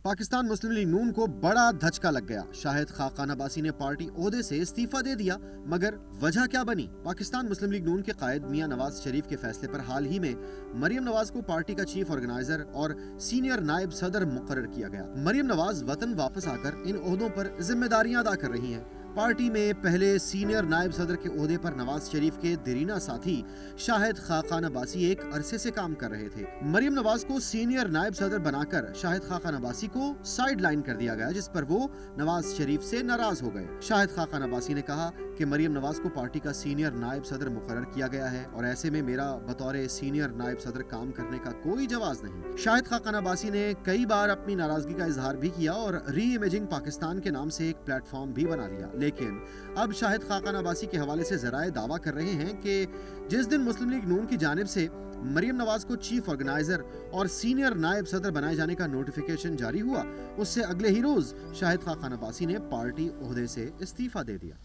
पाकिस्तान मुस्लिम league नून को बड़ा धचका लग गया। शाहिद खाकान अब्बासी ने पार्टी ओहदे से इस्तीफा दे दिया, मगर वजह क्या बनी? पाकिस्तान मुस्लिम लीग नून के कायद मियां नवाज शरीफ के फैसले पर हाल ही में मरियम नवाज को पार्टी का चीफ ऑर्गेनाइजर और सीनियर नायब सदर मुकर्रर किया गया। मरियम नवाज वतन वापस आकर इन ओहदों पर जिम्मेदारियां अदा कर रही हैं। पार्टी में पहले सीनियर नायब सदर के ओहदे पर नवाज शरीफ के दरीना साथी शाहिद खाकान अब्बासी एक अरसे से काम कर रहे थे। मरियम नवाज को सीनियर नायब सदर बनाकर शाहिद खाकान अब्बासी को साइड लाइन कर दिया गया, जिस पर वो नवाज शरीफ से नाराज हो गए। शाहिद खाकान अब्बासी ने कहा कि मरियम नवाज को पार्टी का सीनियर नायब सदर मुकर्रर किया गया है और ऐसे में मेरा बतौर सीनियर नायब सदर काम करने का कोई जवाज नहीं। शाहिद खाकान अब्बासी ने कई बार अपनी नाराजगी का इजहार भी किया और री इमेजिंग पाकिस्तान के नाम से एक प्लेटफॉर्म भी बना लिया, लेकिन अब शाहिद खाकान अब्बासी के हवाले से जराए दावा कर रहे हैं कि जिस दिन मुस्लिम लीग नून की जानिब से मरियम नवाज को चीफ ऑर्गेनाइजर और सीनियर नायब सदर बनाए जाने का नोटिफिकेशन जारी हुआ, उससे अगले ही रोज शाहिद खाकान अब्बासी ने पार्टी ओहदे से इस्तीफा दे दिया।